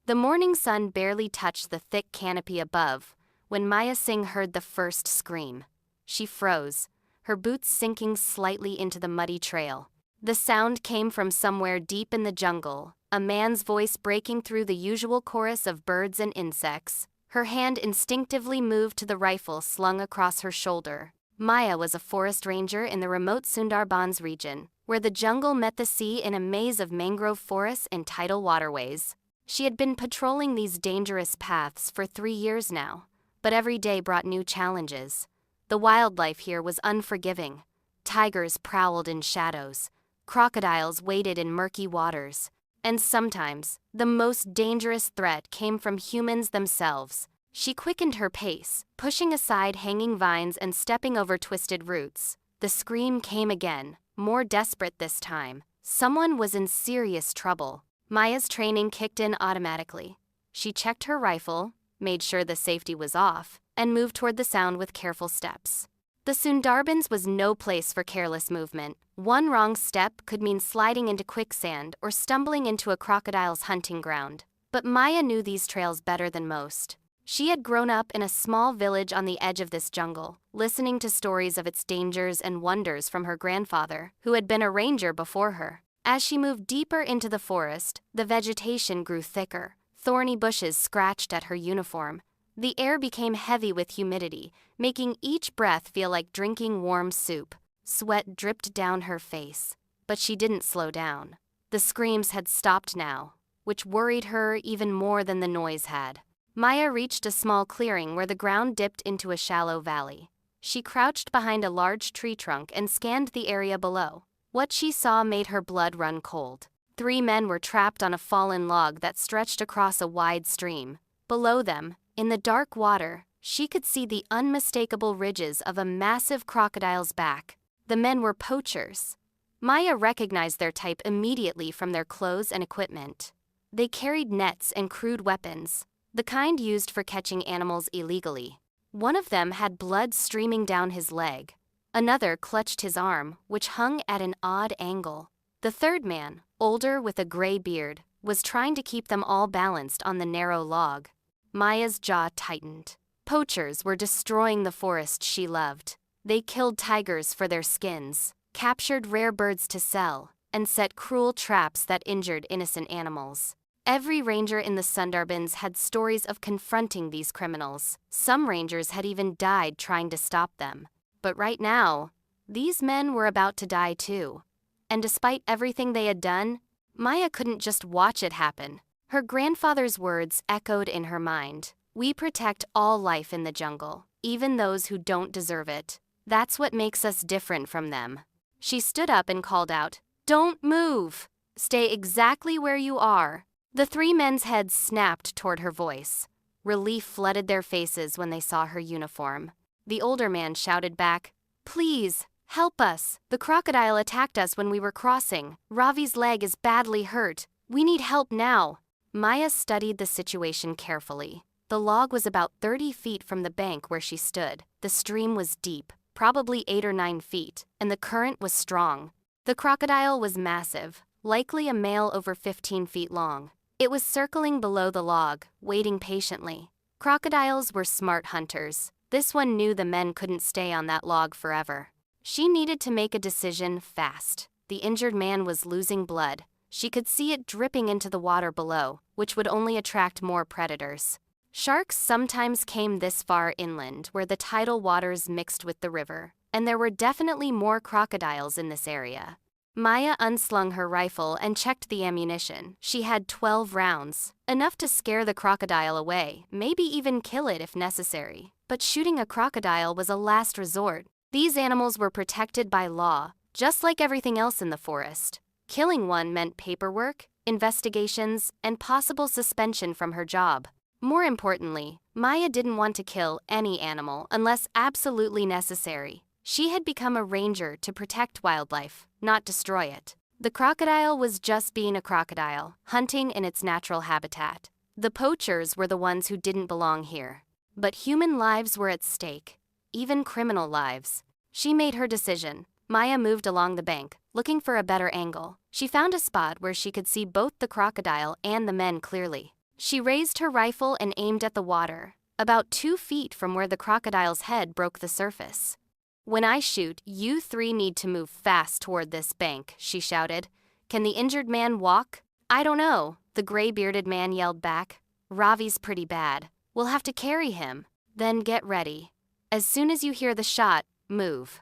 The morning sun barely touched the thick canopy above when Maya Singh heard the first scream. She froze, her boots sinking slightly into the muddy trail. The sound came from somewhere deep in the jungle, a man's voice breaking through the usual chorus of birds and insects. Her hand instinctively moved to the rifle slung across her shoulder. Maya was a forest ranger in the remote Sundarbans region, where the jungle met the sea in a maze of mangrove forests and tidal waterways. She had been patrolling these dangerous paths for 3 years now, but every day brought new challenges. The wildlife here was unforgiving. Tigers prowled in shadows, crocodiles waded in murky waters, and sometimes, the most dangerous threat came from humans themselves. She quickened her pace, pushing aside hanging vines and stepping over twisted roots. The scream came again, more desperate this time. Someone was in serious trouble. Maya's training kicked in automatically. She checked her rifle, made sure the safety was off, and moved toward the sound with careful steps. The Sundarbans was no place for careless movement. One wrong step could mean sliding into quicksand or stumbling into a crocodile's hunting ground. But Maya knew these trails better than most. She had grown up in a small village on the edge of this jungle, listening to stories of its dangers and wonders from her grandfather, who had been a ranger before her. As she moved deeper into the forest, the vegetation grew thicker. Thorny bushes scratched at her uniform. The air became heavy with humidity, making each breath feel like drinking warm soup. Sweat dripped down her face, but she didn't slow down. The screams had stopped now, which worried her even more than the noise had. Maya reached a small clearing where the ground dipped into a shallow valley. She crouched behind a large tree trunk and scanned the area below. What she saw made her blood run cold. 3 men were trapped on a fallen log that stretched across a wide stream. Below them, in the dark water, she could see the unmistakable ridges of a massive crocodile's back. The men were poachers. Maya recognized their type immediately from their clothes and equipment. They carried nets and crude weapons, the kind used for catching animals illegally. One of them had blood streaming down his leg. Another clutched his arm, which hung at an odd angle. The third man, older with a gray beard, was trying to keep them all balanced on the narrow log. Maya's jaw tightened. Poachers were destroying the forest she loved. They killed tigers for their skins, captured rare birds to sell, and set cruel traps that injured innocent animals. Every ranger in the Sundarbans had stories of confronting these criminals. Some rangers had even died trying to stop them. But right now, these men were about to die too. And despite everything they had done, Maya couldn't just watch it happen. Her grandfather's words echoed in her mind. "We protect all life in the jungle, even those who don't deserve it. That's what makes us different from them." She stood up and called out, "Don't move! Stay exactly where you are." The 3 men's heads snapped toward her voice. Relief flooded their faces when they saw her uniform. The older man shouted back, "Please, help us. The crocodile attacked us when we were crossing. Ravi's leg is badly hurt. We need help now." Maya studied the situation carefully. The log was about 30 feet from the bank where she stood. The stream was deep, probably 8 or 9 feet, and the current was strong. The crocodile was massive, likely a male over 15 feet long. It was circling below the log, waiting patiently. Crocodiles were smart hunters. This one knew the men couldn't stay on that log forever. She needed to make a decision fast. The injured man was losing blood. She could see it dripping into the water below, which would only attract more predators. Sharks sometimes came this far inland, where the tidal waters mixed with the river, and there were definitely more crocodiles in this area. Maya unslung her rifle and checked the ammunition. She had 12 rounds, enough to scare the crocodile away, maybe even kill it if necessary. But shooting a crocodile was a last resort. These animals were protected by law, just like everything else in the forest. Killing one meant paperwork, investigations, and possible suspension from her job. More importantly, Maya didn't want to kill any animal unless absolutely necessary. She had become a ranger to protect wildlife, not destroy it. The crocodile was just being a crocodile, hunting in its natural habitat. The poachers were the ones who didn't belong here. But human lives were at stake, even criminal lives. She made her decision. Maya moved along the bank, looking for a better angle. She found a spot where she could see both the crocodile and the men clearly. She raised her rifle and aimed at the water, about 2 feet from where the crocodile's head broke the surface. "When I shoot, you 3 need to move fast toward this bank," she shouted. "Can the injured man walk?" "I don't know," the gray-bearded man yelled back. "Ravi's pretty bad. We'll have to carry him." "Then get ready. As soon as you hear the shot, move.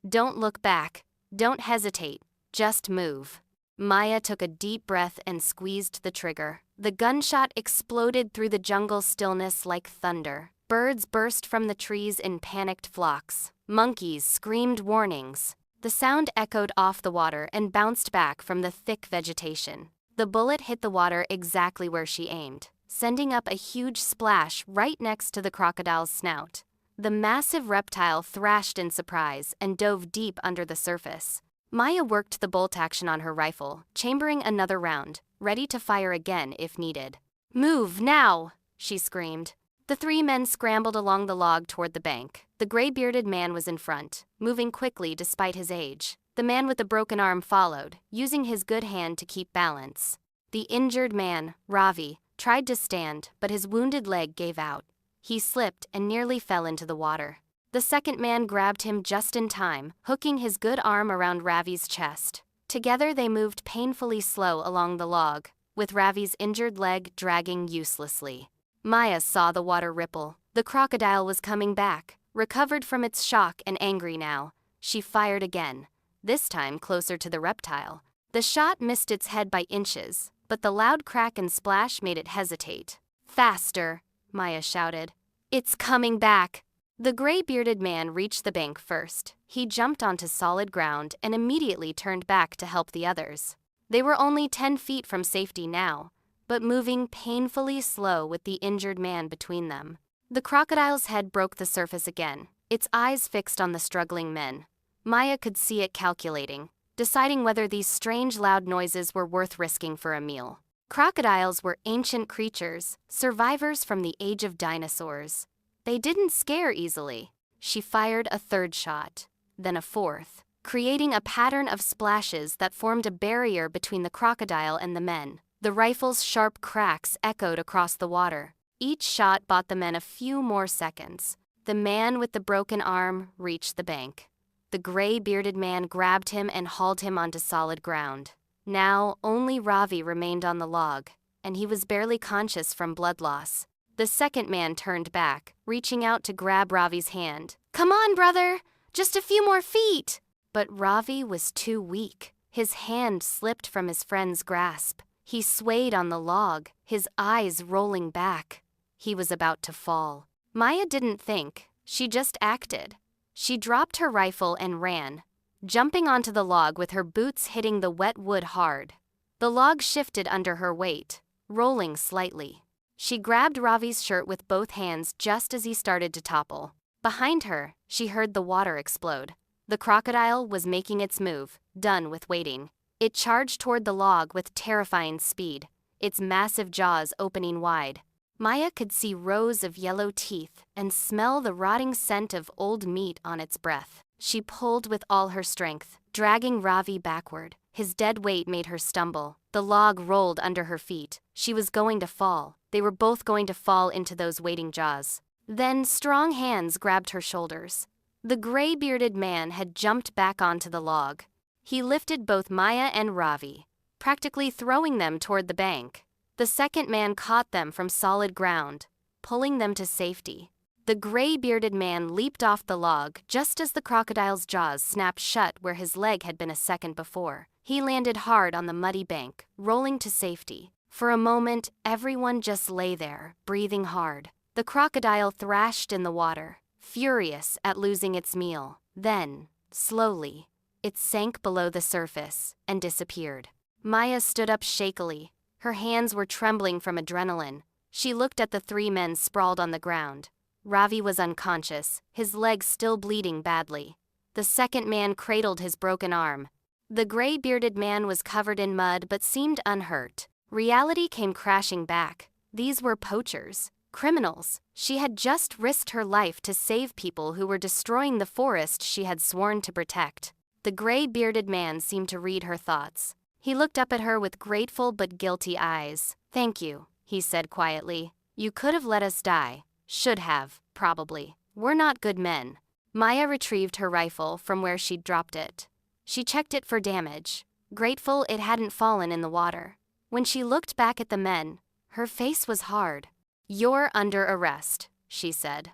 Don't look back. Don't hesitate. Just move." Maya took a deep breath and squeezed the trigger. The gunshot exploded through the jungle stillness like thunder. Birds burst from the trees in panicked flocks. Monkeys screamed warnings. The sound echoed off the water and bounced back from the thick vegetation. The bullet hit the water exactly where she aimed, sending up a huge splash right next to the crocodile's snout. The massive reptile thrashed in surprise and dove deep under the surface. Maya worked the bolt action on her rifle, chambering another round, ready to fire again if needed. "Move, now!" she screamed. The 3 men scrambled along the log toward the bank. The gray-bearded man was in front, moving quickly despite his age. The man with the broken arm followed, using his good hand to keep balance. The injured man, Ravi, tried to stand, but his wounded leg gave out. He slipped and nearly fell into the water. The second man grabbed him just in time, hooking his good arm around Ravi's chest. Together they moved painfully slow along the log, with Ravi's injured leg dragging uselessly. Maya saw the water ripple. The crocodile was coming back, recovered from its shock and angry now. She fired again, this time closer to the reptile. The shot missed its head by inches, but the loud crack and splash made it hesitate. "Faster!" Maya shouted. "It's coming back!" The gray-bearded man reached the bank first. He jumped onto solid ground and immediately turned back to help the others. They were only 10 feet from safety now, but moving painfully slow with the injured man between them. The crocodile's head broke the surface again, its eyes fixed on the struggling men. Maya could see it calculating, deciding whether these strange loud noises were worth risking for a meal. Crocodiles were ancient creatures, survivors from the age of dinosaurs. They didn't scare easily. She fired a 3rd shot, then a 4th, creating a pattern of splashes that formed a barrier between the crocodile and the men. The rifle's sharp cracks echoed across the water. Each shot bought the men a few more seconds. The man with the broken arm reached the bank. The gray-bearded man grabbed him and hauled him onto solid ground. Now only Ravi remained on the log, and he was barely conscious from blood loss. The second man turned back, reaching out to grab Ravi's hand. "Come on, brother! Just a few more feet!" But Ravi was too weak. His hand slipped from his friend's grasp. He swayed on the log, his eyes rolling back. He was about to fall. Maya didn't think, she just acted. She dropped her rifle and ran, jumping onto the log with her boots hitting the wet wood hard. The log shifted under her weight, rolling slightly. She grabbed Ravi's shirt with both hands just as he started to topple. Behind her, she heard the water explode. The crocodile was making its move, done with waiting. It charged toward the log with terrifying speed, its massive jaws opening wide. Maya could see rows of yellow teeth and smell the rotting scent of old meat on its breath. She pulled with all her strength, dragging Ravi backward. His dead weight made her stumble. The log rolled under her feet. She was going to fall. They were both going to fall into those waiting jaws. Then strong hands grabbed her shoulders. The gray-bearded man had jumped back onto the log. He lifted both Maya and Ravi, practically throwing them toward the bank. The second man caught them from solid ground, pulling them to safety. The gray-bearded man leaped off the log just as the crocodile's jaws snapped shut where his leg had been a second before. He landed hard on the muddy bank, rolling to safety. For a moment, everyone just lay there, breathing hard. The crocodile thrashed in the water, furious at losing its meal. Then, slowly, it sank below the surface and disappeared. Maya stood up shakily. Her hands were trembling from adrenaline. She looked at the 3 men sprawled on the ground. Ravi was unconscious, his leg still bleeding badly. The second man cradled his broken arm. The gray-bearded man was covered in mud but seemed unhurt. Reality came crashing back. These were poachers, criminals. She had just risked her life to save people who were destroying the forest she had sworn to protect. The gray-bearded man seemed to read her thoughts. He looked up at her with grateful but guilty eyes. "Thank you," he said quietly. You could have let us die. Should have, probably. We're not good men. Maya retrieved her rifle from where she'd dropped it. She checked it for damage, grateful it hadn't fallen in the water. When she looked back at the men, her face was hard. You're under arrest, she said.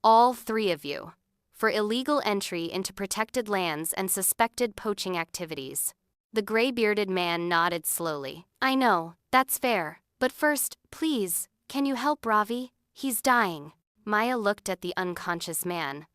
All three of you. For illegal entry into protected lands and suspected poaching activities. The gray-bearded man nodded slowly. I know, that's fair. But first, please, can you help Ravi? He's dying. Maya looked at the unconscious man.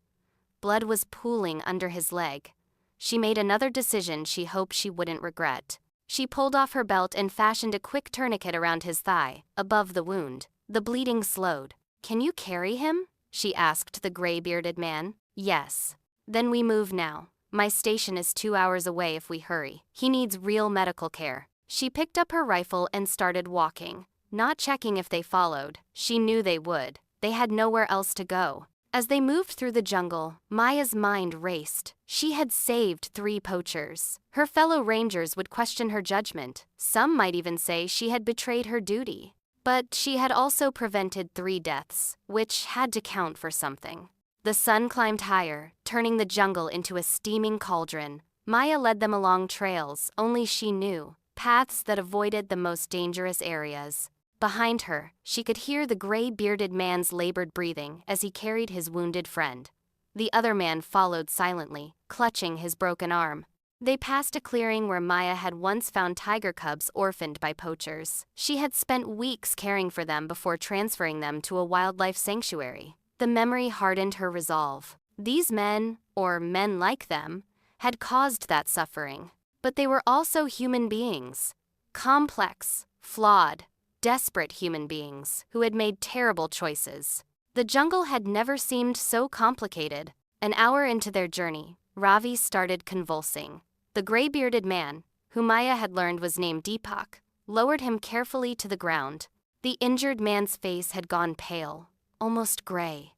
Blood was pooling under his leg. She made another decision she hoped she wouldn't regret. She pulled off her belt and fashioned a quick tourniquet around his thigh, above the wound. The bleeding slowed. Can you carry him? She asked the gray-bearded man. Yes. Then we move now. My station is 2 hours away if we hurry. He needs real medical care. She picked up her rifle and started walking, not checking if they followed. She knew they would. They had nowhere else to go. As they moved through the jungle, Maya's mind raced. She had saved 3 poachers. Her fellow rangers would question her judgment. Some might even say she had betrayed her duty. But she had also prevented 3 deaths, which had to count for something. The sun climbed higher, turning the jungle into a steaming cauldron. Maya led them along trails only she knew, paths that avoided the most dangerous areas. Behind her, she could hear the gray-bearded man's labored breathing as he carried his wounded friend. The other man followed silently, clutching his broken arm. They passed a clearing where Maya had once found tiger cubs orphaned by poachers. She had spent weeks caring for them before transferring them to a wildlife sanctuary. The memory hardened her resolve. These men, or men like them, had caused that suffering. But they were also human beings. Complex, flawed, desperate human beings who had made terrible choices. The jungle had never seemed so complicated. An hour into their journey, Ravi started convulsing. The gray-bearded man, who Maya had learned was named Deepak, lowered him carefully to the ground. The injured man's face had gone pale, almost gray.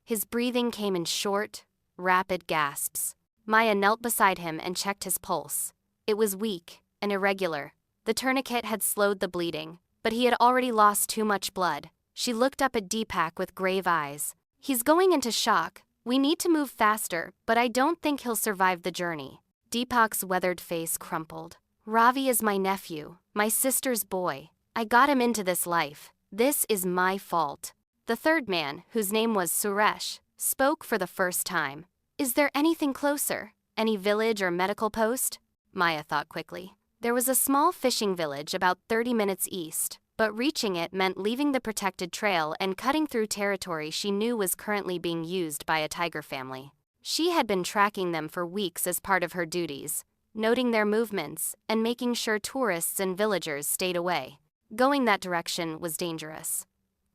His breathing came in short, rapid gasps. Maya knelt beside him and checked his pulse. It was weak and irregular. The tourniquet had slowed the bleeding, but he had already lost too much blood. She looked up at Deepak with grave eyes. He's going into shock. We need to move faster, but I don't think he'll survive the journey. Deepak's weathered face crumpled. Ravi is my nephew, my sister's boy. I got him into this life. This is my fault. The third man, whose name was Suresh, spoke for the first time. Is there anything closer? Any village or medical post? Maya thought quickly. There was a small fishing village about 30 minutes east, but reaching it meant leaving the protected trail and cutting through territory she knew was currently being used by a tiger family. She had been tracking them for weeks as part of her duties, noting their movements and making sure tourists and villagers stayed away. Going that direction was dangerous.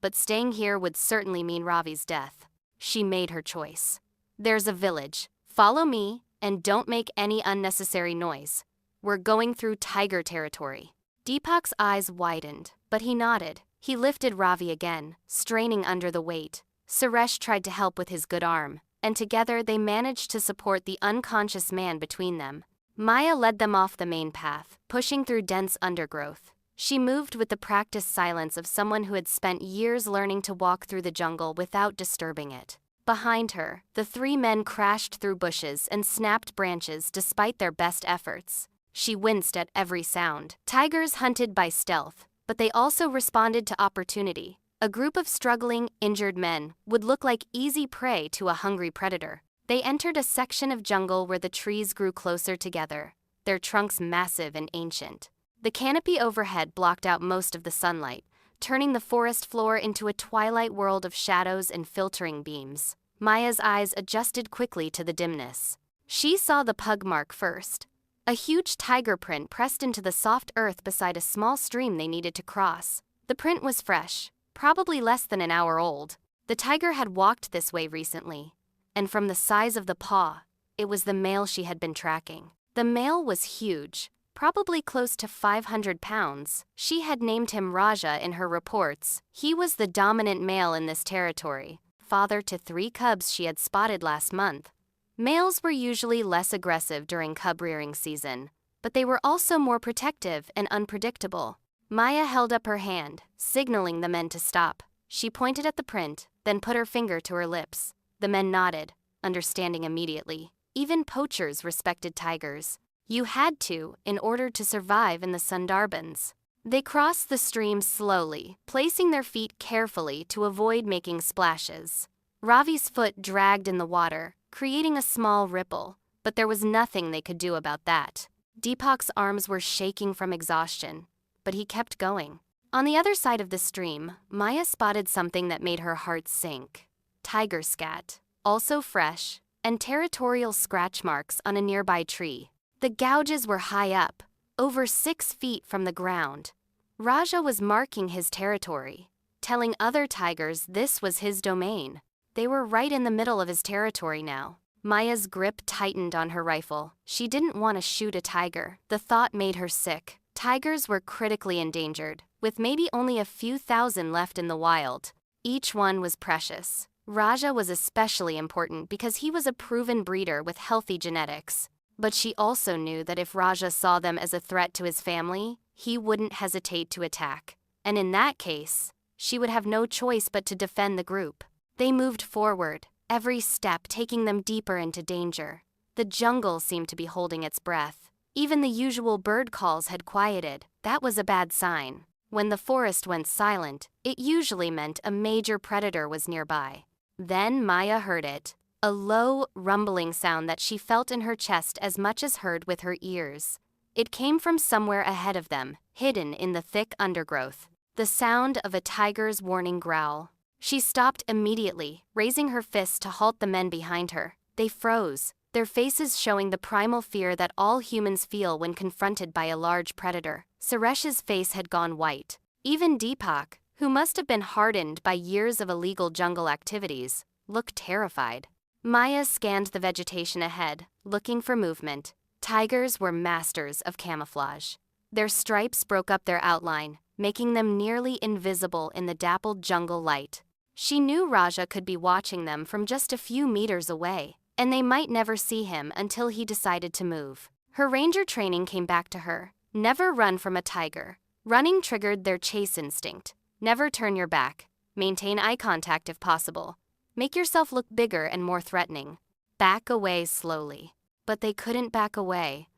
But staying here would certainly mean Ravi's death. She made her choice. There's a village. Follow me, and don't make any unnecessary noise. We're going through tiger territory. Deepak's eyes widened, but he nodded. He lifted Ravi again, straining under the weight. Suresh tried to help with his good arm, and together they managed to support the unconscious man between them. Maya led them off the main path, pushing through dense undergrowth. She moved with the practiced silence of someone who had spent years learning to walk through the jungle without disturbing it. Behind her, the 3 men crashed through bushes and snapped branches despite their best efforts. She winced at every sound. Tigers hunted by stealth, but they also responded to opportunity. A group of struggling, injured men would look like easy prey to a hungry predator. They entered a section of jungle where the trees grew closer together, their trunks massive and ancient. The canopy overhead blocked out most of the sunlight, turning the forest floor into a twilight world of shadows and filtering beams. Maya's eyes adjusted quickly to the dimness. She saw the pug mark first. A huge tiger print pressed into the soft earth beside a small stream they needed to cross. The print was fresh, probably less than an hour old. The tiger had walked this way recently, and from the size of the paw, it was the male she had been tracking. The male was huge, probably close to 500 pounds. She had named him Raja in her reports. He was the dominant male in this territory, father to 3 cubs she had spotted last month. Males were usually less aggressive during cub rearing season, but they were also more protective and unpredictable. Maya held up her hand, signaling the men to stop. She pointed at the print, then put her finger to her lips. The men nodded, understanding immediately. Even poachers respected tigers. You had to, in order to survive in the Sundarbans. They crossed the stream slowly, placing their feet carefully to avoid making splashes. Ravi's foot dragged in the water, creating a small ripple, but there was nothing they could do about that. Deepak's arms were shaking from exhaustion, but he kept going. On the other side of the stream, Maya spotted something that made her heart sink. Tiger scat, also fresh, and territorial scratch marks on a nearby tree. The gouges were high up, over 6 feet from the ground. Raja was marking his territory, telling other tigers this was his domain. They were right in the middle of his territory now. Maya's grip tightened on her rifle. She didn't want to shoot a tiger. The thought made her sick. Tigers were critically endangered, with maybe only a few thousand left in the wild. Each one was precious. Raja was especially important because he was a proven breeder with healthy genetics. But she also knew that if Raja saw them as a threat to his family, he wouldn't hesitate to attack. And in that case, she would have no choice but to defend the group. They moved forward, every step taking them deeper into danger. The jungle seemed to be holding its breath. Even the usual bird calls had quieted. That was a bad sign. When the forest went silent, it usually meant a major predator was nearby. Then Maya heard it. A low, rumbling sound that she felt in her chest as much as heard with her ears. It came from somewhere ahead of them, hidden in the thick undergrowth. The sound of a tiger's warning growl. She stopped immediately, raising her fist to halt the men behind her. They froze, their faces showing the primal fear that all humans feel when confronted by a large predator. Suresh's face had gone white. Even Deepak, who must have been hardened by years of illegal jungle activities, looked terrified. Maya scanned the vegetation ahead, looking for movement. Tigers were masters of camouflage. Their stripes broke up their outline, making them nearly invisible in the dappled jungle light. She knew Raja could be watching them from just a few meters away, and they might never see him until he decided to move. Her ranger training came back to her. Never run from a tiger. Running triggered their chase instinct. Never turn your back. Maintain eye contact if possible. Make yourself look bigger and more threatening. Back away slowly. But they couldn't back away.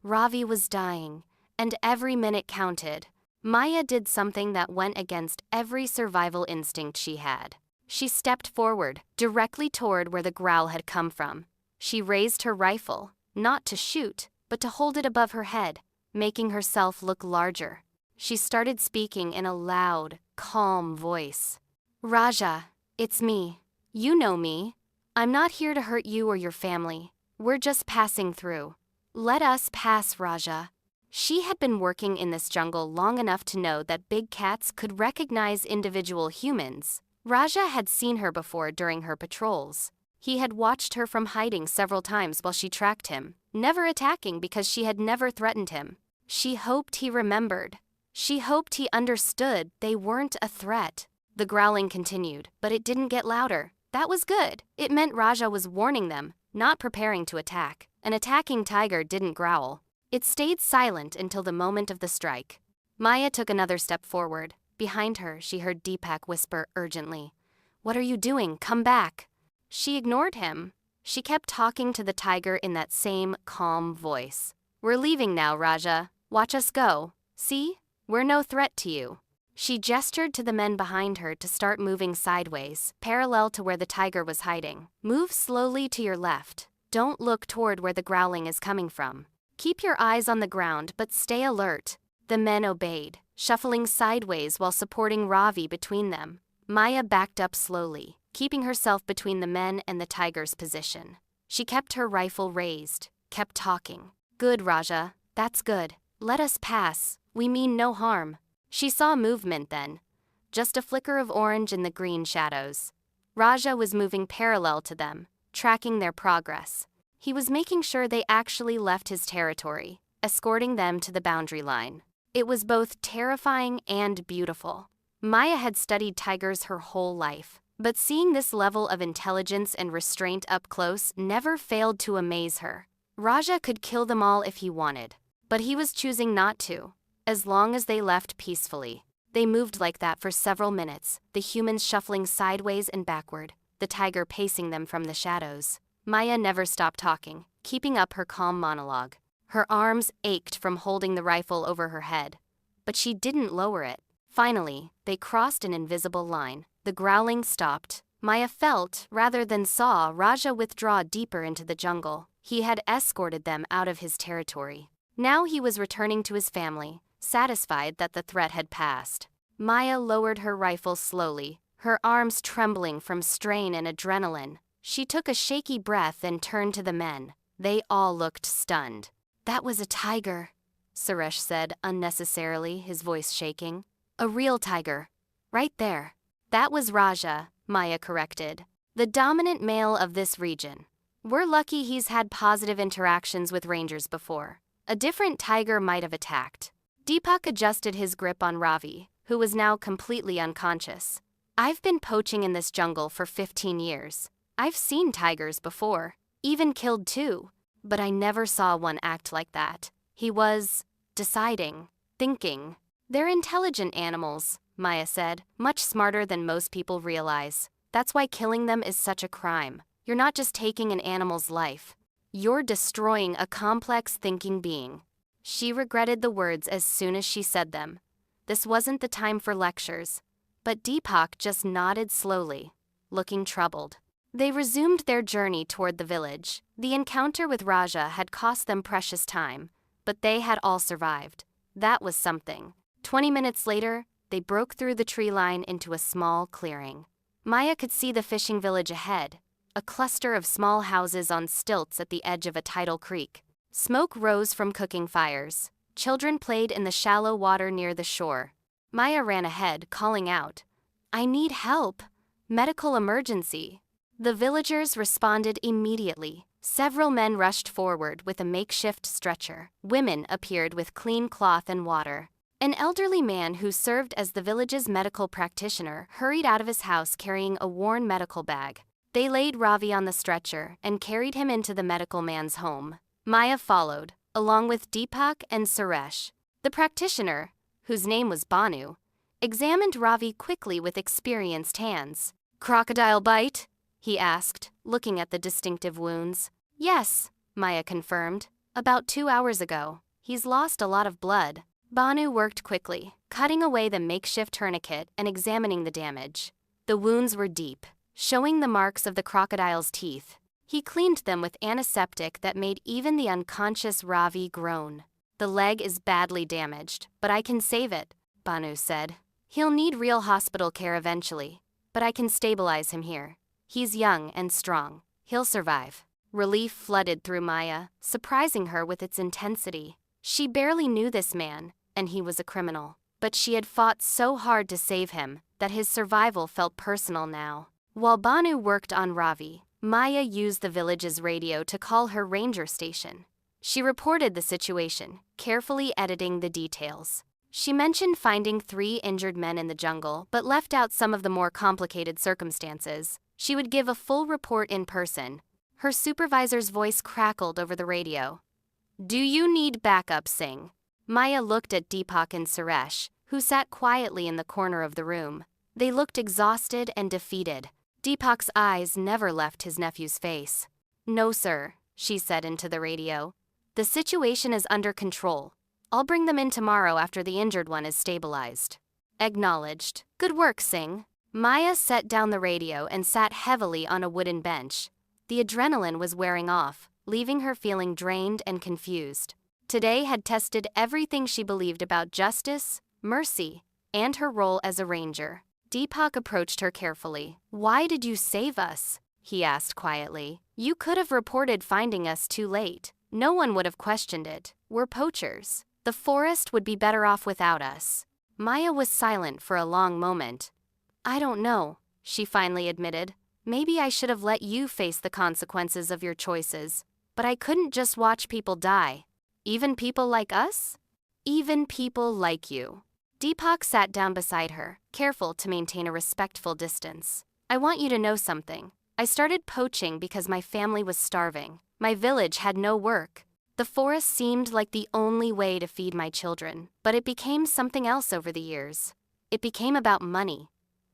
Ravi was dying, and every minute counted. Maya did something that went against every survival instinct she had. She stepped forward, directly toward where the growl had come from. She raised her rifle, not to shoot, but to hold it above her head, making herself look larger. She started speaking in a loud, calm voice. Raja, it's me. You know me. I'm not here to hurt you or your family. We're just passing through. Let us pass, Raja. She had been working in this jungle long enough to know that big cats could recognize individual humans. Raja had seen her before during her patrols. He had watched her from hiding several times while she tracked him, never attacking because she had never threatened him. She hoped he remembered. She hoped he understood they weren't a threat. The growling continued, but it didn't get louder. That was good. It meant Raja was warning them, not preparing to attack. An attacking tiger didn't growl. It stayed silent until the moment of the strike. Maya took another step forward. Behind her, she heard Deepak whisper urgently, "What are you doing? Come back." She ignored him. She kept talking to the tiger in that same calm voice. "We're leaving now, Raja. Watch us go. See? We're no threat to you." She gestured to the men behind her to start moving sideways, parallel to where the tiger was hiding. Move slowly to your left. Don't look toward where the growling is coming from. Keep your eyes on the ground, but stay alert. The men obeyed, shuffling sideways while supporting Ravi between them. Maya backed up slowly, keeping herself between the men and the tiger's position. She kept her rifle raised, kept talking. "Good, Raja. That's good. Let us pass. We mean no harm." She saw movement then, just a flicker of orange in the green shadows. Raja was moving parallel to them, tracking their progress. He was making sure they actually left his territory, escorting them to the boundary line. It was both terrifying and beautiful. Maya had studied tigers her whole life, but seeing this level of intelligence and restraint up close never failed to amaze her. Raja could kill them all if he wanted, but he was choosing not to. as long as they left peacefully. They moved like that for several minutes, the humans shuffling sideways and backward, the tiger pacing them from the shadows. Maya never stopped talking, keeping up her calm monologue. Her arms ached from holding the rifle over her head, but she didn't lower it. Finally, they crossed an invisible line. The growling stopped. Maya felt, rather than saw, Raja withdraw deeper into the jungle. He had escorted them out of his territory. Now he was returning to his family, satisfied that the threat had passed. Maya lowered her rifle slowly, her arms trembling from strain and adrenaline. She took a shaky breath and turned to the men. They all looked stunned. "That was a tiger," Suresh said unnecessarily, his voice shaking. "A real tiger. Right there." "That was Raja," Maya corrected. "The dominant male of this region. We're lucky he's had positive interactions with rangers before. A different tiger might have attacked." Deepak adjusted his grip on Ravi, who was now completely unconscious. "I've been poaching in this jungle for 15 years. I've seen tigers before, even killed two, but I never saw one act like that. He was deciding, thinking." "They're intelligent animals," Maya said, "much smarter than most people realize. That's why killing them is such a crime. You're not just taking an animal's life. You're destroying a complex thinking being." She regretted the words as soon as she said them. This wasn't the time for lectures, but Deepak just nodded slowly, looking troubled. They resumed their journey toward the village. The encounter with Raja had cost them precious time, but they had all survived. That was something. 20 minutes later, they broke through the tree line into a small clearing. Maya could see the fishing village ahead, a cluster of small houses on stilts at the edge of a tidal creek. Smoke rose from cooking fires. Children played in the shallow water near the shore. Maya ran ahead, calling out, "I need help! Medical emergency!" The villagers responded immediately. Several men rushed forward with a makeshift stretcher. Women appeared with clean cloth and water. An elderly man who served as the village's medical practitioner hurried out of his house carrying a worn medical bag. They laid Ravi on the stretcher and carried him into the medical man's home. Maya followed, along with Deepak and Suresh. The practitioner, whose name was Banu, examined Ravi quickly with experienced hands. "Crocodile bite?" he asked, looking at the distinctive wounds. "Yes," Maya confirmed. "About 2 hours ago. He's lost a lot of blood." Banu worked quickly, cutting away the makeshift tourniquet and examining the damage. The wounds were deep, showing the marks of the crocodile's teeth. He cleaned them with antiseptic that made even the unconscious Ravi groan. "The leg is badly damaged, but I can save it," Banu said. "He'll need real hospital care eventually, but I can stabilize him here. He's young and strong. He'll survive." Relief flooded through Maya, surprising her with its intensity. She barely knew this man, and he was a criminal. But she had fought so hard to save him that his survival felt personal now. While Banu worked on Ravi, Maya used the village's radio to call her ranger station. She reported the situation, carefully editing the details. She mentioned finding 3 injured men in the jungle, but left out some of the more complicated circumstances. She would give a full report in person. Her supervisor's voice crackled over the radio. "Do you need backup, Singh?" Maya looked at Deepak and Suresh, who sat quietly in the corner of the room. They looked exhausted and defeated. Deepak's eyes never left his nephew's face. "No, sir," she said into the radio. "The situation is under control. I'll bring them in tomorrow after the injured one is stabilized." "Acknowledged. Good work, Singh." Maya set down the radio and sat heavily on a wooden bench. The adrenaline was wearing off, leaving her feeling drained and confused. Today had tested everything she believed about justice, mercy, and her role as a ranger. Deepak approached her carefully. "Why did you save us?" he asked quietly. "You could have reported finding us too late. No one would have questioned it. We're poachers. The forest would be better off without us." Maya was silent for a long moment. "I don't know," she finally admitted. "Maybe I should have let you face the consequences of your choices. But I couldn't just watch people die. Even people like us? Even people like you." Deepak sat down beside her, careful to maintain a respectful distance. "I want you to know something. I started poaching because my family was starving. My village had no work. The forest seemed like the only way to feed my children, but it became something else over the years. It became about money,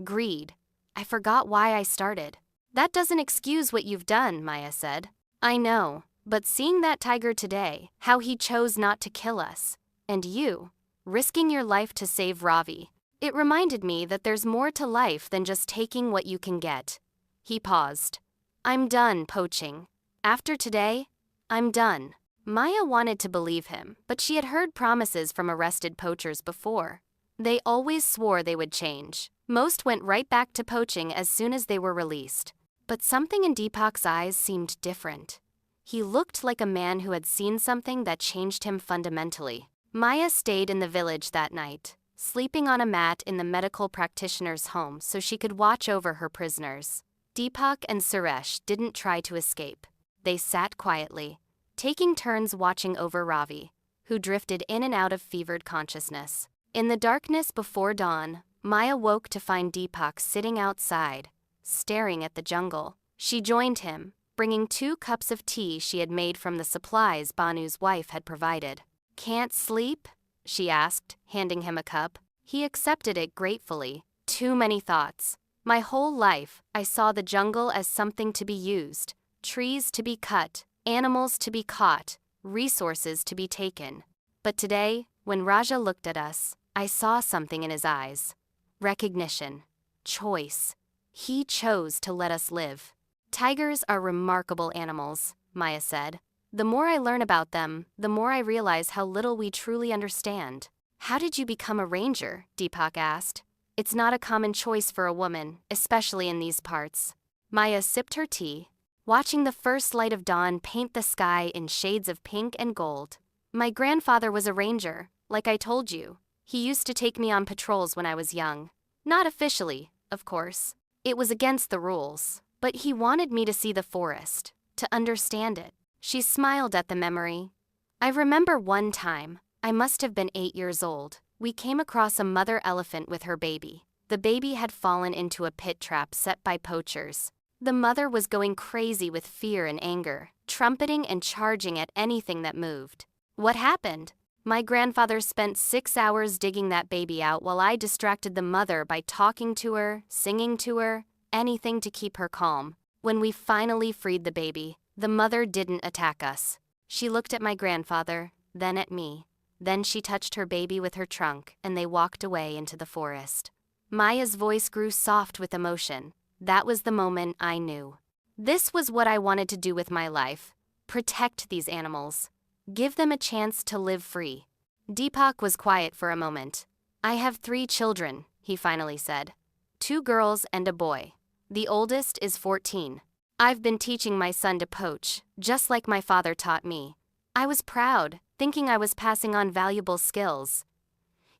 greed. I forgot why I started. That doesn't excuse what you've done, Maya said. I know, but seeing that tiger today, how he chose not to kill us, and you, risking your life to save Ravi, it reminded me that there's more to life than just taking what you can get. He paused. I'm done poaching. After today, I'm done. Maya wanted to believe him, but she had heard promises from arrested poachers before. They always swore they would change. Most went right back to poaching as soon as they were released. But something in Deepak's eyes seemed different. He looked like a man who had seen something that changed him fundamentally. Maya stayed in the village that night, sleeping on a mat in the medical practitioner's home so she could watch over her prisoners. Deepak and Suresh didn't try to escape. They sat quietly, taking turns watching over Ravi, who drifted in and out of fevered consciousness. In the darkness before dawn, Maya woke to find Deepak sitting outside, staring at the jungle. She joined him, bringing 2 cups of tea she had made from the supplies Banu's wife had provided. Can't sleep? She asked, handing him a cup. He accepted it gratefully. Too many thoughts. My whole life, I saw the jungle as something to be used, trees to be cut, animals to be caught, resources to be taken. But today, when Raja looked at us, I saw something in his eyes. Recognition. Choice. He chose to let us live. Tigers are remarkable animals, Maya said. The more I learn about them, the more I realize how little we truly understand. How did you become a ranger? Deepak asked. It's not a common choice for a woman, especially in these parts. Maya sipped her tea, watching the first light of dawn paint the sky in shades of pink and gold. My grandfather was a ranger, like I told you. He used to take me on patrols when I was young. Not officially, of course. It was against the rules. But he wanted me to see the forest, to understand it. She smiled at the memory. I remember one time, I must have been 8 years old. We came across a mother elephant with her baby. The baby had fallen into a pit trap set by poachers. The mother was going crazy with fear and anger, trumpeting and charging at anything that moved. What happened? My grandfather spent 6 hours digging that baby out while I distracted the mother by talking to her, singing to her, anything to keep her calm. When we finally freed the baby, the mother didn't attack us. She looked at my grandfather, then at me. Then she touched her baby with her trunk, and they walked away into the forest. Maya's voice grew soft with emotion. That was the moment I knew. This was what I wanted to do with my life. Protect these animals. Give them a chance to live free. Deepak was quiet for a moment. I have 3 children, he finally said. 2 girls and a boy. The oldest is 14. I've been teaching my son to poach, just like my father taught me. I was proud, thinking I was passing on valuable skills.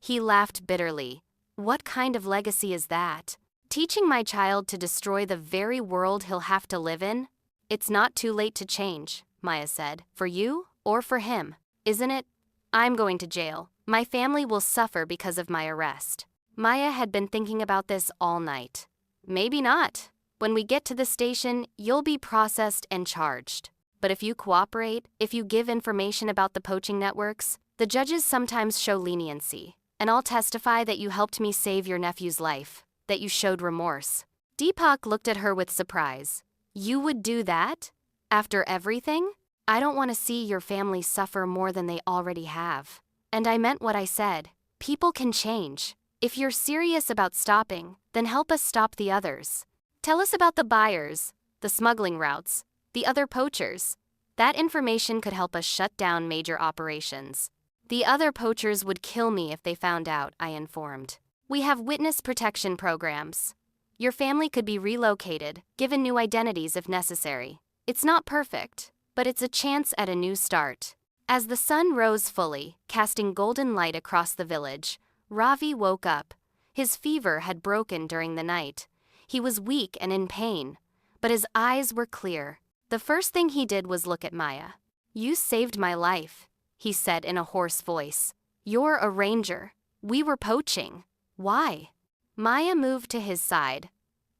He laughed bitterly. What kind of legacy is that? Teaching my child to destroy the very world he'll have to live in? It's not too late to change, Maya said. For you or for him, isn't it? I'm going to jail. My family will suffer because of my arrest. Maya had been thinking about this all night. Maybe not. When we get to the station, you'll be processed and charged. But if you cooperate, if you give information about the poaching networks, the judges sometimes show leniency. And I'll testify that you helped me save your nephew's life, that you showed remorse. Deepak looked at her with surprise. You would do that? After everything? I don't want to see your family suffer more than they already have. And I meant what I said. People can change. If you're serious about stopping, then help us stop the others. Tell us about the buyers, the smuggling routes, the other poachers. That information could help us shut down major operations. The other poachers would kill me if they found out, I informed. We have witness protection programs. Your family could be relocated, given new identities if necessary. It's not perfect, but it's a chance at a new start. As the sun rose fully, casting golden light across the village, Ravi woke up. His fever had broken during the night. He was weak and in pain, but his eyes were clear. The first thing he did was look at Maya. You saved my life, he said in a hoarse voice. You're a ranger. We were poaching. Why? Maya moved to his side.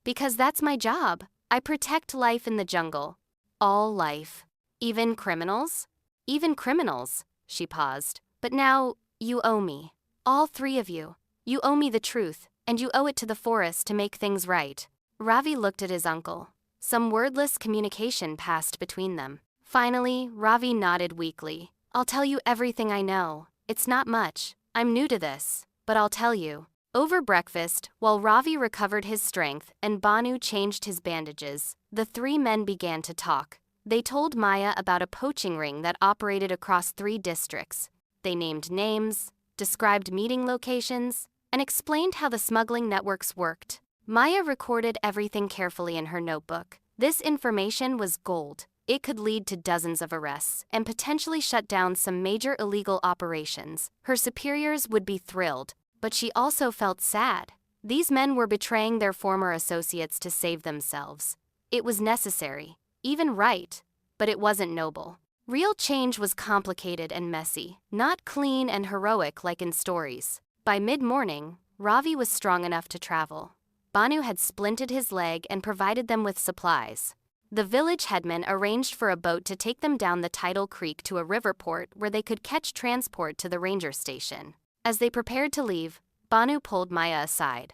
Because that's my job. I protect life in the jungle. All life. Even criminals? even criminals. She paused. But now, you owe me. All three of you. You owe me the truth, and you owe it to the forest to make things right. Ravi looked at his uncle. Some wordless communication passed between them. Finally, Ravi nodded weakly. I'll tell you everything I know. It's not much. I'm new to this, but I'll tell you. Over breakfast, while Ravi recovered his strength and Banu changed his bandages, the three men began to talk. They told Maya about a poaching ring that operated across 3 districts. They named names, described meeting locations, and explained how the smuggling networks worked. Maya recorded everything carefully in her notebook. This information was gold. It could lead to dozens of arrests and potentially shut down some major illegal operations. Her superiors would be thrilled, but she also felt sad. These men were betraying their former associates to save themselves. It was necessary, even right, but it wasn't noble. Real change was complicated and messy, not clean and heroic like in stories. By mid-morning, Ravi was strong enough to travel. Banu had splinted his leg and provided them with supplies. The village headman arranged for a boat to take them down the tidal creek to a river port where they could catch transport to the ranger station. As they prepared to leave, Banu pulled Maya aside.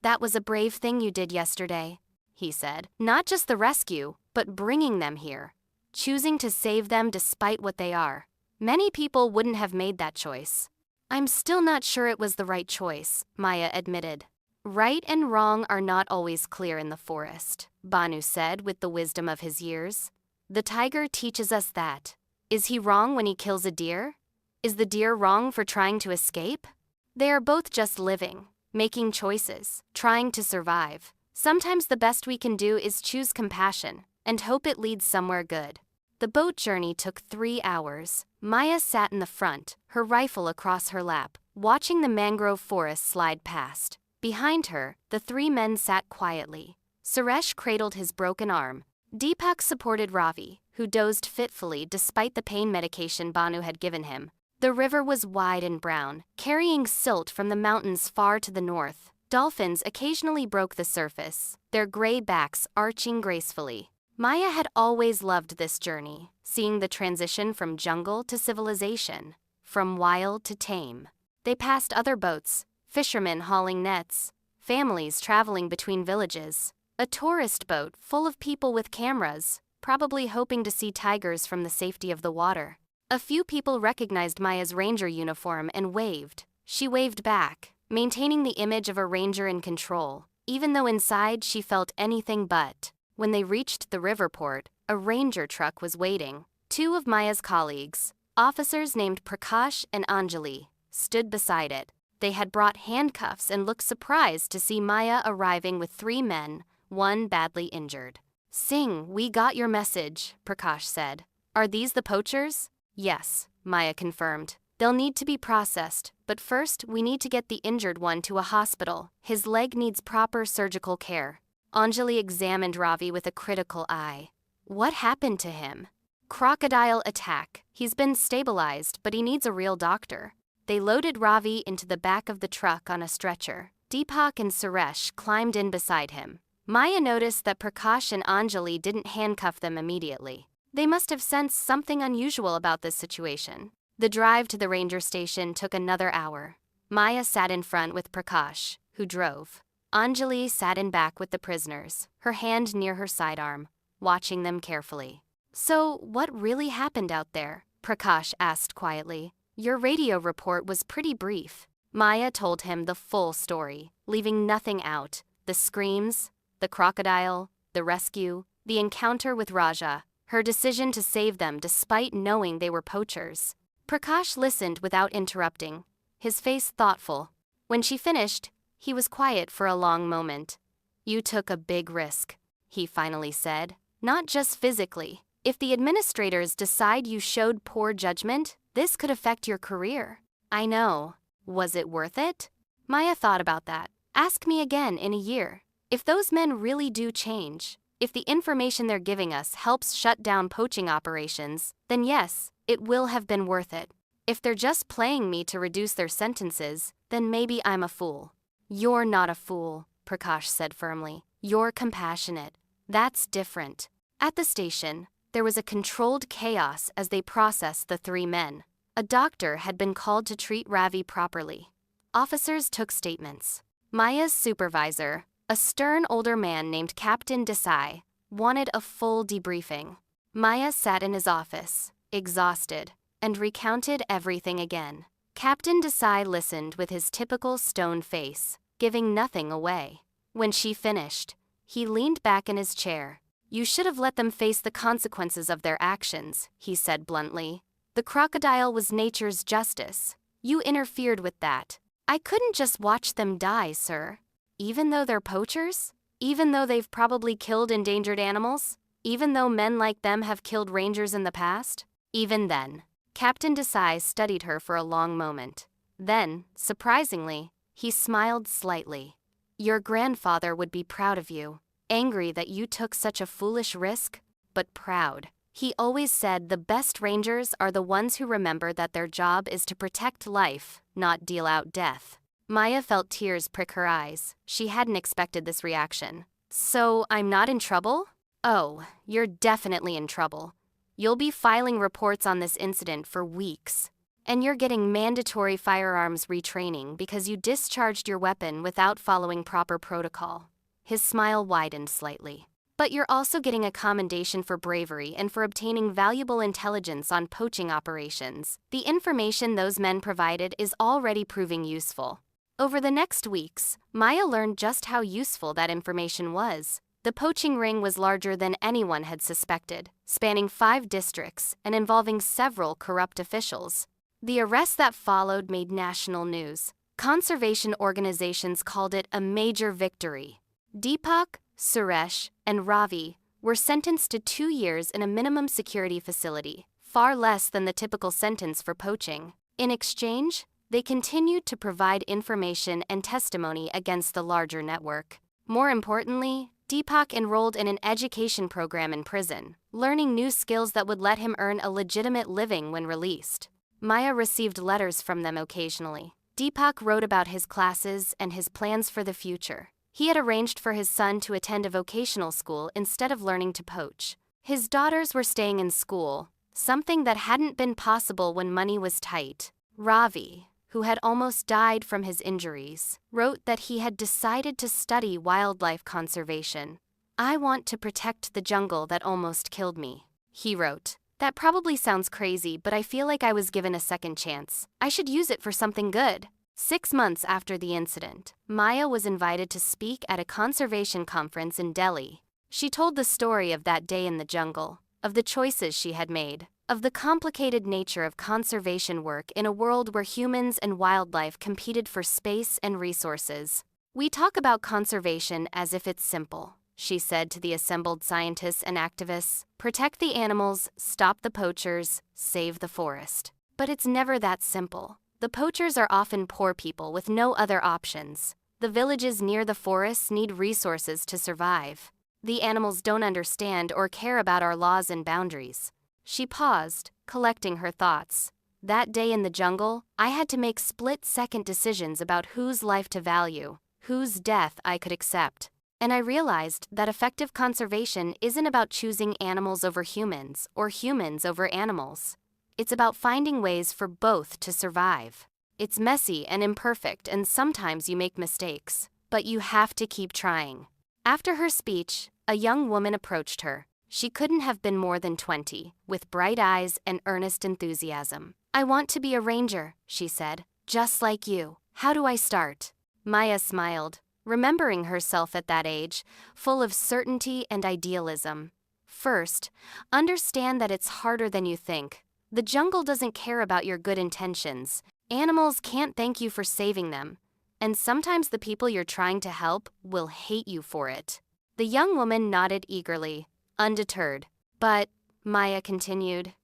That was a brave thing you did yesterday, he said. Not just the rescue, but bringing them here. Choosing to save them despite what they are. Many people wouldn't have made that choice. I'm still not sure it was the right choice, Maya admitted. Right and wrong are not always clear in the forest, Banu said with the wisdom of his years. The tiger teaches us that. Is he wrong when he kills a deer? Is the deer wrong for trying to escape? They are both just living, making choices, trying to survive. Sometimes the best we can do is choose compassion and hope it leads somewhere good. The boat journey took 3 hours. Maya sat in the front, her rifle across her lap, watching the mangrove forest slide past. Behind her, the 3 men sat quietly. Suresh cradled his broken arm. Deepak supported Ravi, who dozed fitfully despite the pain medication Banu had given him. The river was wide and brown, carrying silt from the mountains far to the north. Dolphins occasionally broke the surface, their gray backs arching gracefully. Maya had always loved this journey, seeing the transition from jungle to civilization, from wild to tame. They passed other boats, fishermen hauling nets, families traveling between villages, a tourist boat full of people with cameras, probably hoping to see tigers from the safety of the water. A few people recognized Maya's ranger uniform and waved. She waved back, maintaining the image of a ranger in control, even though inside she felt anything but. When they reached the river port, a ranger truck was waiting. 2 of Maya's colleagues, officers named Prakash and Anjali, stood beside it. They had brought handcuffs and looked surprised to see Maya arriving with 3 men, 1 badly injured. Singh, we got your message, Prakash said. Are these the poachers? Yes, Maya confirmed. They'll need to be processed, but first we need to get the injured one to a hospital. His leg needs proper surgical care. Anjali examined Ravi with a critical eye. What happened to him? Crocodile attack. He's been stabilized, but he needs a real doctor. They loaded Ravi into the back of the truck on a stretcher. Deepak and Suresh climbed in beside him. Maya noticed that Prakash and Anjali didn't handcuff them immediately. They must have sensed something unusual about this situation. The drive to the ranger station took another hour. Maya sat in front with Prakash, who drove. Anjali sat in back with the prisoners, her hand near her sidearm, watching them carefully. So, what really happened out there? Prakash asked quietly. Your radio report was pretty brief. Maya told him the full story, leaving nothing out. The screams, the crocodile, the rescue, the encounter with Raja, her decision to save them despite knowing they were poachers. Prakash listened without interrupting, his face thoughtful. When she finished, he was quiet for a long moment. You took a big risk, he finally said. Not just physically. If the administrators decide you showed poor judgment, this could affect your career. I know. Was it worth it? Maya thought about that. Ask me again in a year. If those men really do change, if the information they're giving us helps shut down poaching operations, then yes, it will have been worth it. If they're just playing me to reduce their sentences, then maybe I'm a fool. You're not a fool, Prakash said firmly. You're compassionate. That's different. At the station, there was a controlled chaos as they processed the three men. A doctor had been called to treat Ravi properly. Officers took statements. Maya's supervisor, a stern older man named Captain Desai, wanted a full debriefing. Maya sat in his office, exhausted, and recounted everything again. Captain Desai listened with his typical stone face, giving nothing away. When she finished, he leaned back in his chair. "You should have let them face the consequences of their actions," he said bluntly. "The crocodile was nature's justice. You interfered with that. I couldn't just watch them die, sir. Even though they're poachers? Even though they've probably killed endangered animals? Even though men like them have killed rangers in the past?" Even then, Captain Desai studied her for a long moment. Then, surprisingly, he smiled slightly. "Your grandfather would be proud of you. Angry that you took such a foolish risk, but proud. He always said the best rangers are the ones who remember that their job is to protect life, not deal out death." Maya felt tears prick her eyes. She hadn't expected this reaction. "So I'm not in trouble?" "Oh, you're definitely in trouble. You'll be filing reports on this incident for weeks. And you're getting mandatory firearms retraining because you discharged your weapon without following proper protocol." His smile widened slightly. "But you're also getting a commendation for bravery and for obtaining valuable intelligence on poaching operations. The information those men provided is already proving useful." Over the next weeks, Maya learned just how useful that information was. The poaching ring was larger than anyone had suspected, spanning 5 districts and involving several corrupt officials. The arrest that followed made national news. Conservation organizations called it a major victory. Deepak, Suresh, and Ravi were sentenced to 2 years in a minimum security facility, far less than the typical sentence for poaching. In exchange, they continued to provide information and testimony against the larger network. More importantly, Deepak enrolled in an education program in prison, learning new skills that would let him earn a legitimate living when released. Maya received letters from them occasionally. Deepak wrote about his classes and his plans for the future. He had arranged for his son to attend a vocational school instead of learning to poach. His daughters were staying in school, something that hadn't been possible when money was tight. Ravi, who had almost died from his injuries, wrote that he had decided to study wildlife conservation. "I want to protect the jungle that almost killed me," he wrote. "That probably sounds crazy, but I feel like I was given a second chance. I should use it for something good." 6 months after the incident, Maya was invited to speak at a conservation conference in Delhi. She told the story of that day in the jungle, of the choices she had made, of the complicated nature of conservation work in a world where humans and wildlife competed for space and resources. "We talk about conservation as if it's simple," she said to the assembled scientists and activists. "Protect the animals, stop the poachers, save the forest. But it's never that simple. The poachers are often poor people with no other options. The villages near the forests need resources to survive. The animals don't understand or care about our laws and boundaries." She paused, collecting her thoughts. "That day in the jungle, I had to make split-second decisions about whose life to value, whose death I could accept. And I realized that effective conservation isn't about choosing animals over humans or humans over animals. It's about finding ways for both to survive. It's messy and imperfect, and sometimes you make mistakes, but you have to keep trying." After her speech, a young woman approached her. She couldn't have been more than 20, with bright eyes and earnest enthusiasm. "I want to be a ranger," she said, "just like you. How do I start?" Maya smiled, remembering herself at that age, full of certainty and idealism. "First, understand that it's harder than you think. The jungle doesn't care about your good intentions. Animals can't thank you for saving them. And sometimes the people you're trying to help will hate you for it." The young woman nodded eagerly, undeterred. "But," Maya continued,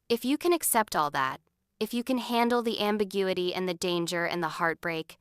"if you can accept all that, if you can handle the ambiguity and the danger and the heartbreak,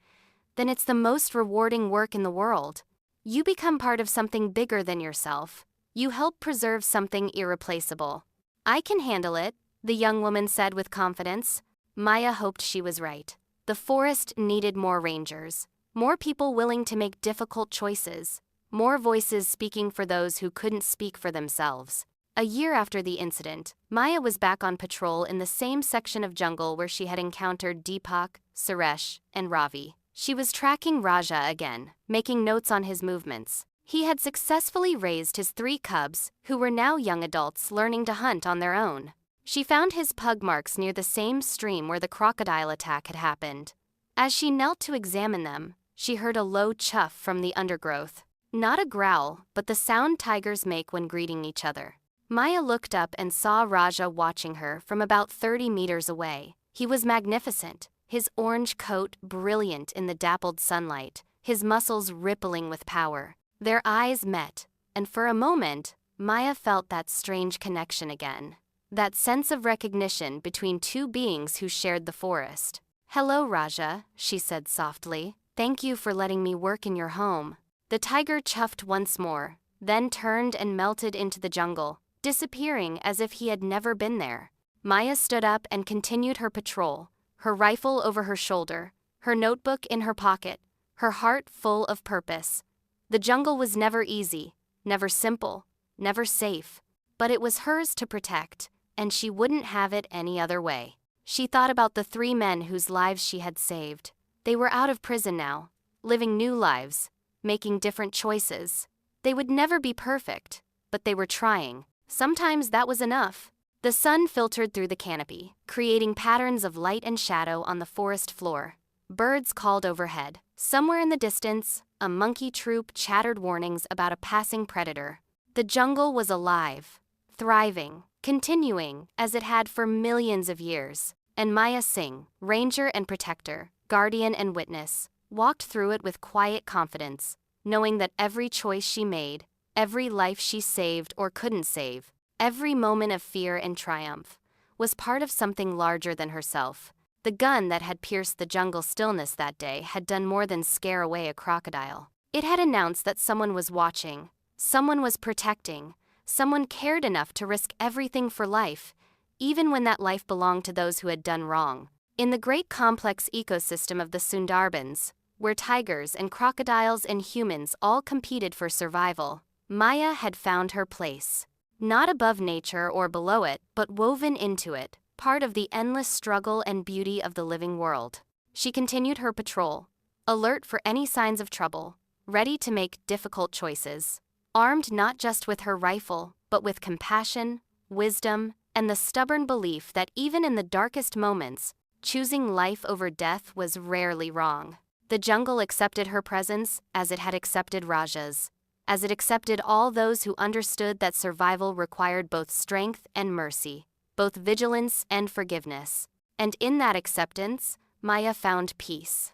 then it's the most rewarding work in the world. You become part of something bigger than yourself. You help preserve something irreplaceable." "I can handle it," the young woman said with confidence. Maya hoped she was right. The forest needed more rangers, more people willing to make difficult choices, more voices speaking for those who couldn't speak for themselves. A year after the incident, Maya was back on patrol in the same section of jungle where she had encountered Deepak, Suresh, and Ravi. She was tracking Raja again, making notes on his movements. He had successfully raised his 3 cubs, who were now young adults learning to hunt on their own. She found his pug marks near the same stream where the crocodile attack had happened. As she knelt to examine them, she heard a low chuff from the undergrowth. Not a growl, but the sound tigers make when greeting each other. Maya looked up and saw Raja watching her from about 30 meters away. He was magnificent, his orange coat brilliant in the dappled sunlight, his muscles rippling with power. Their eyes met, and for a moment, Maya felt that strange connection again. That sense of recognition between 2 beings who shared the forest. "Hello, Raja," she said softly. "Thank you for letting me work in your home." The tiger chuffed once more, then turned and melted into the jungle, disappearing as if he had never been there. Maya stood up and continued her patrol, her rifle over her shoulder, her notebook in her pocket, her heart full of purpose. The jungle was never easy, never simple, never safe, but it was hers to protect, and she wouldn't have it any other way. She thought about the 3 men whose lives she had saved. They were out of prison now, living new lives, making different choices. They would never be perfect, but they were trying. Sometimes that was enough. The sun filtered through the canopy, creating patterns of light and shadow on the forest floor. Birds called overhead. Somewhere in the distance, a monkey troop chattered warnings about a passing predator. The jungle was alive, thriving, continuing as it had for millions of years. And Maya Singh, ranger and protector, guardian and witness, walked through it with quiet confidence, knowing that every choice she made, every life she saved or couldn't save, every moment of fear and triumph, was part of something larger than herself. The gun that had pierced the jungle stillness that day had done more than scare away a crocodile. It had announced that someone was watching, someone was protecting, someone cared enough to risk everything for life, even when that life belonged to those who had done wrong. In the great complex ecosystem of the Sundarbans, where tigers and crocodiles and humans all competed for survival, Maya had found her place. Not above nature or below it, but woven into it, part of the endless struggle and beauty of the living world. She continued her patrol, alert for any signs of trouble, ready to make difficult choices, armed not just with her rifle, but with compassion, wisdom, and the stubborn belief that even in the darkest moments, choosing life over death was rarely wrong. The jungle accepted her presence as it had accepted Raja's, as it accepted all those who understood that survival required both strength and mercy, both vigilance and forgiveness. And in that acceptance, Maya found peace.